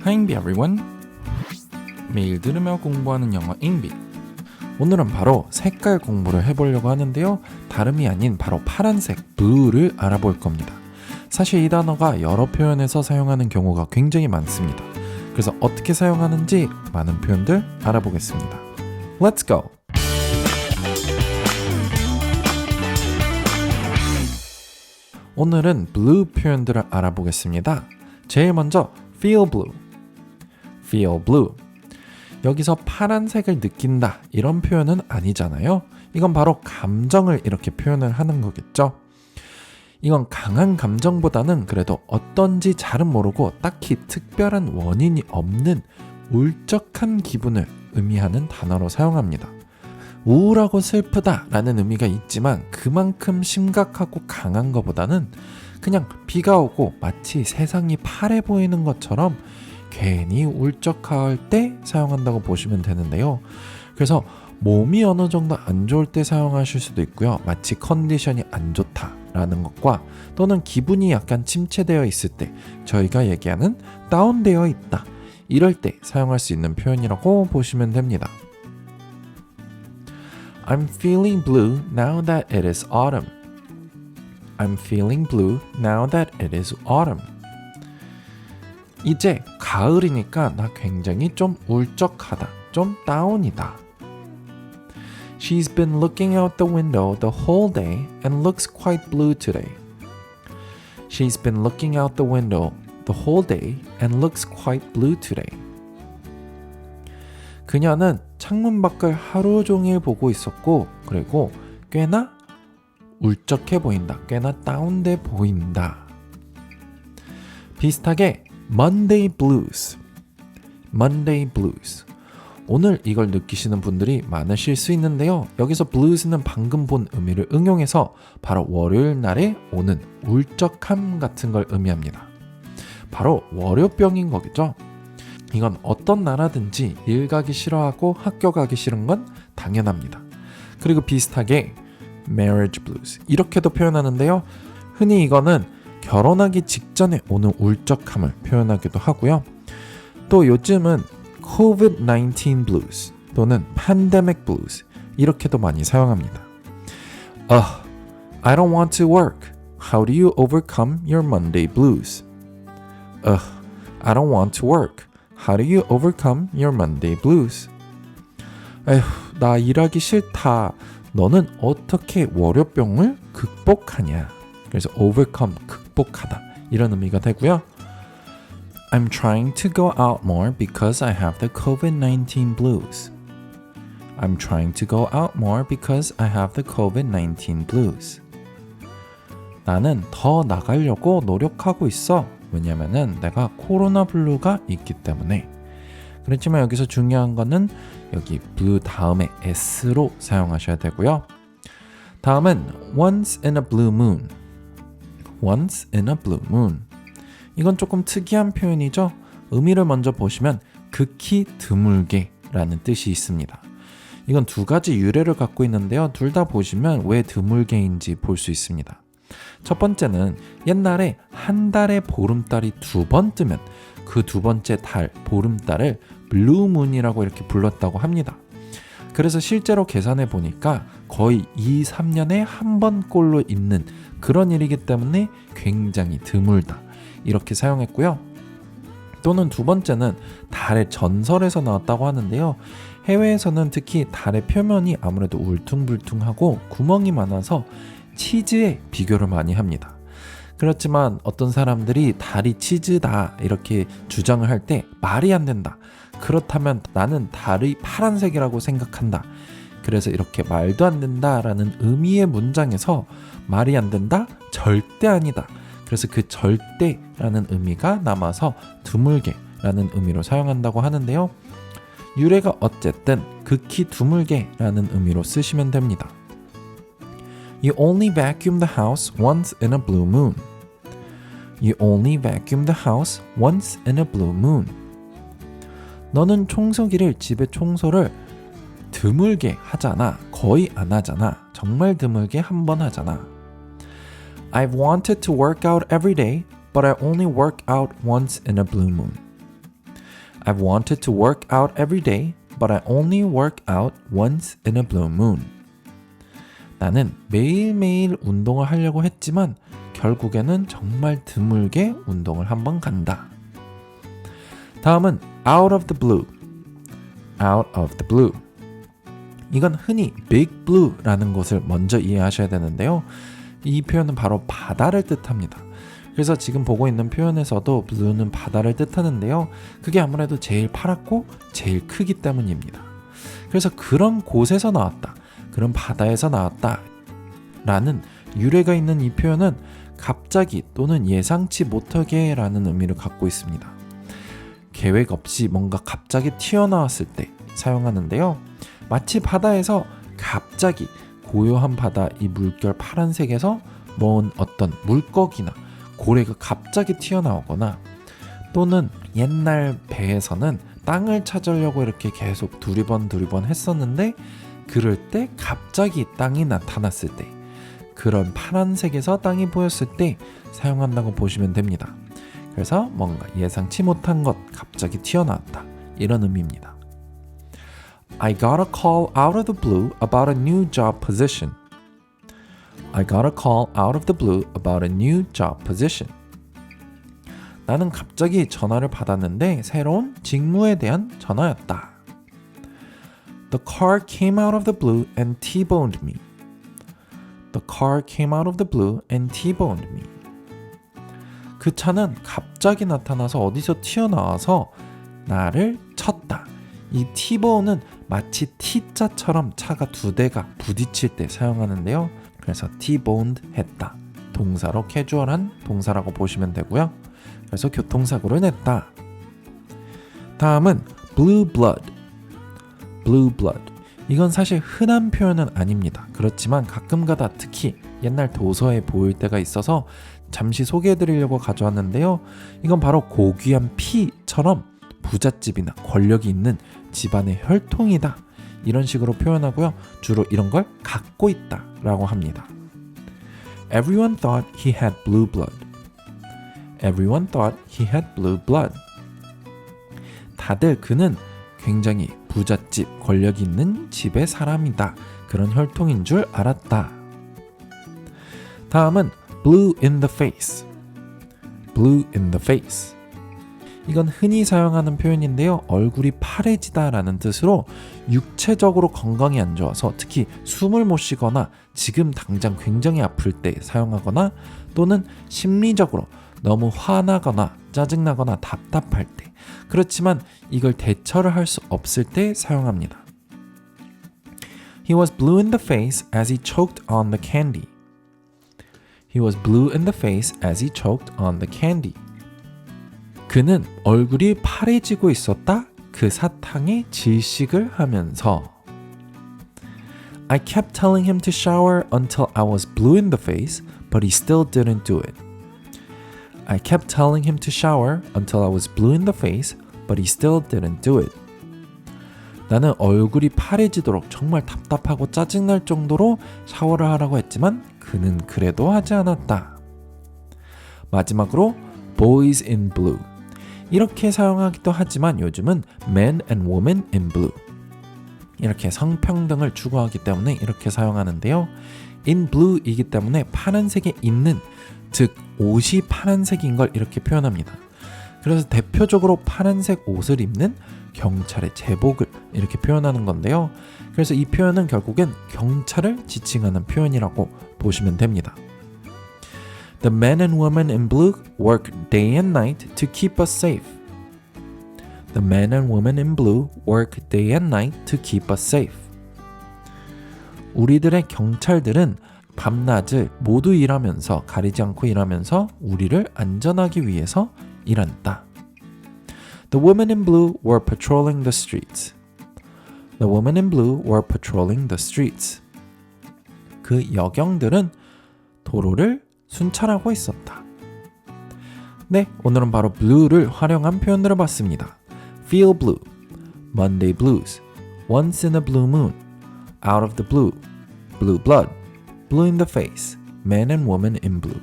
Hi everyone. 매일 들으며 공부하는 영어 잉비. 오늘은 바로 색깔 공부를 해보려고 하는데요. 다름이 아닌 바로 파란색, blue를 알아볼 겁니다. 사실 이 단어가 여러 표현에서 사용하는 경우가 굉장히 많습니다. 그래서 어떻게 사용하는지 많은 표현들 알아보겠습니다. Let's go! 오늘은 blue 표현들을 알아보겠습니다. 제일 먼저 feel blue. feel blue. 여기서 파란색을 느낀다 이런 표현은 아니잖아요. 이건 바로 감정을 이렇게 표현을 하는 거겠죠. 이건 강한 감정보다는 그래도 어떤지 잘은 모르고 딱히 특별한 원인이 없는 울적한 기분을 의미하는 단어로 사용합니다. 우울하고 슬프다라는 의미가 있지만 그만큼 심각하고 강한 것보다는 그냥 비가 오고 마치 세상이 파래 보이는 것처럼 괜히 울적할 때 사용한다고 보시면 되는데요. 그래서 몸이 어느 정도 안 좋을 때 사용하실 수도 있고요. 마치 컨디션이 안 좋다라는 것과 또는 기분이 약간 침체되어 있을 때 저희가 얘기하는 다운되어 있다. 이럴 때 사용할 수 있는 표현이라고 보시면 됩니다. I'm feeling blue now that it is autumn. I'm feeling blue now that it is autumn. 이제 가을이니까 나 굉장히 좀 울적하다, 좀 다운이다. She's been looking out the window the whole day and looks quite blue today. She's been looking out the window the whole day and looks quite blue today. 그녀는 창문 밖을 하루 종일 보고 있었고 그리고 꽤나 울적해 보인다, 꽤나 다운돼 보인다. 비슷하게 Monday blues. Monday blues. 오늘 이걸 느끼시는 분들이 많으실 수 있는데요. 여기서 blues는 방금 본 의미를 응용해서 바로 월요일 날에 오는 울적함 같은 걸 의미합니다. 바로 월요병인 거겠죠. 이건 어떤 나라든지 일 가기 싫어하고 학교 가기 싫은 건 당연합니다. 그리고 비슷하게 marriage blues 이렇게도 표현하는데요. 흔히 이거는 결혼하기 직전에 오는 울적함을 표현하기도 하고요. 또 요즘은 COVID-19 blues 또는 pandemic blues 이렇게도 많이 사용합니다. I don't want to work. How do you overcome your Monday blues? I don't want to work. How do you overcome your Monday blues? 에휴, 나 일하기 싫다. 너는 어떻게 월요병을 극복하냐? 그래서 overcome, 극복하다 이런 의미가 되고요. I'm trying to go out more because I have the COVID-19 blues. I'm trying to go out more because I have the COVID-19 blues. 나는 더 나가려고 노력하고 있어. 왜냐면은 내가 코로나 블루가 있기 때문에. 그렇지만 여기서 중요한 거는 여기 blue 다음에 s로 사용하셔야 되고요. 다음은 once in a blue moon. Once in a blue moon. 이건 조금 특이한 표현이죠. 의미를 먼저 보시면 극히 드물게 라는 뜻이 있습니다. 이건 두 가지 유래를 갖고 있는데요. 둘 다 보시면 왜 드물게인지 볼 수 있습니다. 첫 번째는 옛날에 한 달에 보름달이 두 번 뜨면 그 두 번째 달, 보름달을 블루문이라고 이렇게 불렀다고 합니다. 그래서 실제로 계산해 보니까 거의 2, 3년에 한 번꼴로 있는 그런 일이기 때문에 굉장히 드물다 이렇게 사용했고요. 또는 두 번째는 달의 전설에서 나왔다고 하는데요. 해외에서는 특히 달의 표면이 아무래도 울퉁불퉁하고 구멍이 많아서 치즈에 비교를 많이 합니다. 그렇지만 어떤 사람들이 달이 치즈다 이렇게 주장을 할 때 말이 안 된다. 그렇다면 나는 달이 파란색이라고 생각한다. 그래서 이렇게 말도 안 된다라는 의미의 문장에서 말이 안 된다? 절대 아니다. 그래서 그 절대라는 의미가 남아서 드물게라는 의미로 사용한다고 하는데요. 유래가 어쨌든 극히 드물게라는 의미로 쓰시면 됩니다. You only vacuum the house once in a blue moon. You only vacuum the house once in a blue moon. 너는 청소기를 집의 청소를 드물게 하잖아. 거의 안 하잖아. 정말 드물게 한 번 하잖아. I've wanted to work out every day, but I only work out once in a blue moon. I've wanted to work out every day, but I only work out once in a blue moon. 나는 매일매일 운동을 하려고 했지만 결국에는 정말 드물게 운동을 한번 간다. 다음은 out of the blue. out of the blue. 이건 흔히 big blue라는 것을 먼저 이해하셔야 되는데요. 이 표현은 바로 바다를 뜻합니다. 그래서 지금 보고 있는 표현에서도 blue는 바다를 뜻하는데요. 그게 아무래도 제일 파랗고 제일 크기 때문입니다. 그래서 그런 곳에서 나왔다, 그런 바다에서 나왔다 라는 유래가 있는 이 표현은 갑자기 또는 예상치 못하게 라는 의미를 갖고 있습니다. 계획 없이 뭔가 갑자기 튀어나왔을 때 사용하는데요. 마치 바다에서 갑자기 고요한 바다 이 물결 파란색에서 먼 어떤 물고기나 고래가 갑자기 튀어나오거나 또는 옛날 배에서는 땅을 찾으려고 이렇게 계속 두리번 했었는데 그럴 때 갑자기 땅이 나타났을 때 그런 파란색에서 땅이 보였을 때 사용한다고 보시면 됩니다. 그래서 뭔가 예상치 못한 것 갑자기 튀어나왔다 이런 의미입니다. I got a call out of the blue about a new job position. I got a call out of the blue about a new job position. 나는 갑자기 전화를 받았는데 새로운 직무에 대한 전화였다. The car came out of the blue and T-boned me. The car came out of the blue and T-boned me. 그 차는 갑자기 나타나서 어디서 튀어나와서 나를 쳤다. 이 T-bone은 마치 T자처럼 차가 두 대가 부딪힐 때 사용하는데요. 그래서 T-boned 했다. 동사로 캐주얼한 동사라고 보시면 되고요. 그래서 교통사고를 냈다. 다음은 blue blood. blue blood. 이건 사실 흔한 표현은 아닙니다. 그렇지만 가끔가다 특히 옛날 도서에 보일 때가 있어서 잠시 소개해드리려고 가져왔는데요. 이건 바로 고귀한 피처럼 부잣집이나 권력이 있는 집안의 혈통이다. 이런 식으로 표현하고요. 주로 이런 걸 갖고 있다 라고 합니다. Everyone thought he had blue blood. Everyone thought he had blue blood. 다들 그는 굉장히 부잣집, 권력이 있는 집의 사람이다. 그런 혈통인 줄 알았다. 다음은 blue in the face. blue in the face. 이건 흔히 사용하는 표현인데요. 얼굴이 파래지다 라는 뜻으로 육체적으로 건강이 안 좋아서 특히 숨을 못 쉬거나 지금 당장 굉장히 아플 때 사용하거나 또는 심리적으로 너무 화나거나 짜증나거나 답답할 때 그렇지만 이걸 대처를 할 수 없을 때 사용합니다. He was blue in the face as he choked on the candy. He was blue in the face as he choked on the candy. 그는 얼굴이 파래지고 있었다. 그 사탕에 질식을 하면서 I kept telling him to shower until I was blue in the face, but he still didn't do it. I kept telling him to shower until I was blue in the face, but he still didn't do it. 나는 얼굴이 파래지도록 정말 답답하고 짜증날 정도로 샤워를 하라고 했지만 그는 그래도 하지 않았다. 마지막으로 boys in blue. 이렇게 사용하기도 하지만 요즘은 men and women in blue. 이렇게 성평등을 추구하기 때문에 이렇게 사용하는데요. in blue이기 때문에 파란색에 있는 즉 옷이 파란색인 걸 이렇게 표현합니다. 그래서 대표적으로 파란색 옷을 입는 경찰의 제복을 이렇게 표현하는 건데요. 그래서 이 표현은 결국엔 경찰을 지칭하는 표현이라고 보시면 됩니다. The men and women in blue work day and night to keep us safe. The men and women in blue work day and night to keep us safe. 우리들의 경찰들은 밤낮을 모두 일하면서 가리지 않고 일하면서 우리를 안전하기 위해서 일한다. The women in blue were patrolling the streets. The women in blue were patrolling the streets. 그 여경들은 도로를 순찰하고 있었다. 네, 오늘은 바로 blue를 활용한 표현들을 봤습니다. Feel blue, Monday blues, once in a blue moon, out of the blue, blue blood, blue in the face, man and woman in blue.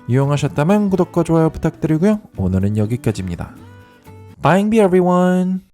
유용하셨다면 구독과 좋아요 부탁드리고요. 오늘은 여기까지입니다. Bye, everyone.